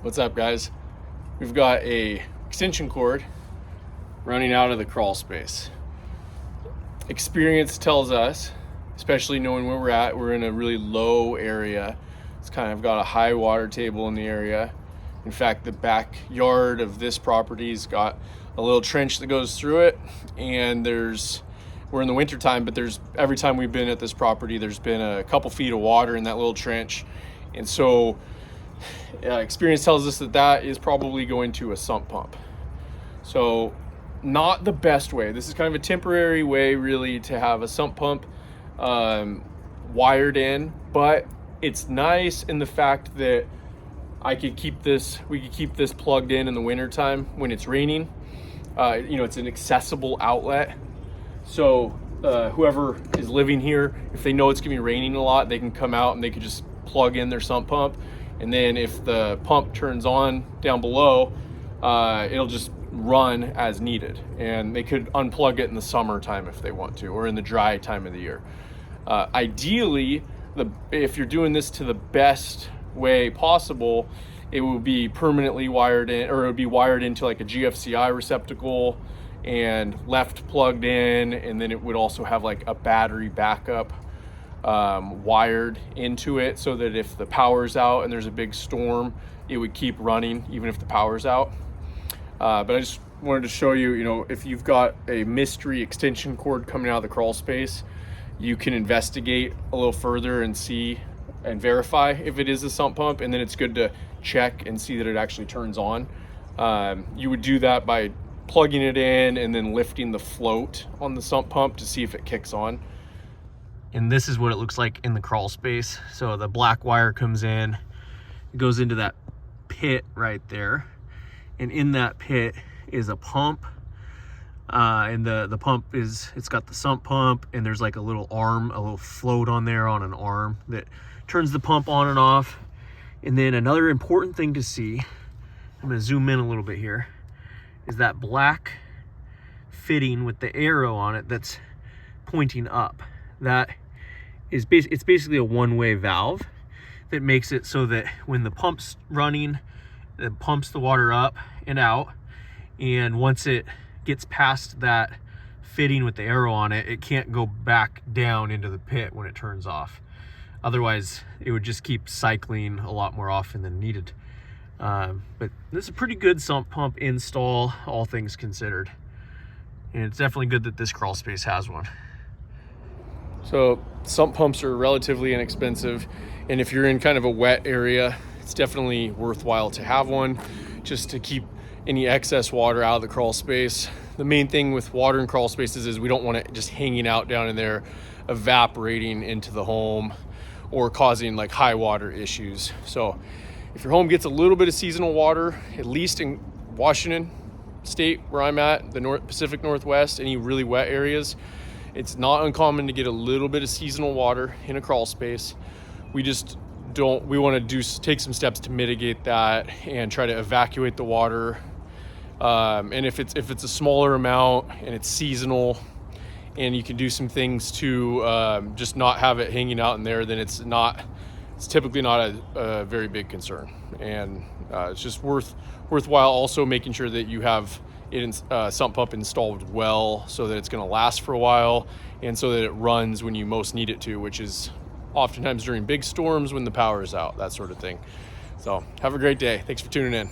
What's up, guys? We've got a extension cord running out of the crawl space. Experience tells us, especially knowing where we're in a really low area. It's kind of got a high water table in the area. In fact, the backyard of this property's got a little trench that goes through it, and we're in the winter time, but every time we've been at this property, there's been a couple feet of water in that little trench. And so experience tells us that is probably going to a sump pump. So not the best way. This is kind of a temporary way really to have a sump pump wired in, but it's nice in the fact that we could keep this plugged in the winter time when it's raining. It's an accessible outlet. So whoever is living here, if they know it's gonna be raining a lot, they can come out and they could just plug in their sump pump. And then if the pump turns on down below, it'll just run as needed. And they could unplug it in the summertime if they want to, or in the dry time of the year. Ideally, if you're doing this to the best way possible, it will be permanently wired in, or it would be wired into like a GFCI receptacle and left plugged in. And then it would also have like a battery backup wired into it, so that if the power's out and there's a big storm, it would keep running even if the power's out. But I just wanted to show you, if you've got a mystery extension cord coming out of the crawl space, you can investigate a little further and see and verify if it is a sump pump, and then it's good to check and see that it actually turns on. You would do that by plugging it in and then lifting the float on the sump pump to see if it kicks on. And this is what it looks like in the crawl space. So the black wire comes in, it goes into that pit right there. And in that pit is a pump. And the pump it's got the sump pump, and there's like a little arm, a little float on there on an arm that turns the pump on and off. And then another important thing to see, I'm gonna zoom in a little bit here, is that black fitting with the arrow on it that's pointing up. That is it's basically a one-way valve that makes it so that when the pump's running, it pumps the water up and out, and once it gets past that fitting with the arrow on it, it can't go back down into the pit when it turns off. Otherwise, it would just keep cycling a lot more often than needed. But this is a pretty good sump pump install, all things considered. And it's definitely good that this crawl space has one. So sump pumps are relatively inexpensive, and if you're in kind of a wet area, it's definitely worthwhile to have one, just to keep any excess water out of the crawl space. The main thing with water in crawl spaces is we don't want it just hanging out down in there, evaporating into the home or causing like high water issues. So if your home gets a little bit of seasonal water, at least in Washington state where I'm at, the Pacific Northwest, any really wet areas, it's not uncommon to get a little bit of seasonal water in a crawl space. We want to take some steps to mitigate that and try to evacuate the water. And if it's a smaller amount and it's seasonal, and you can do some things to just not have it hanging out in there, then it's typically not a very big concern. And it's just worthwhile also making sure that you have sump pump installed well, so that it's going to last for a while, and so that it runs when you most need it to, which is oftentimes during big storms when the power is out, that sort of thing. So have a great day. Thanks for tuning in.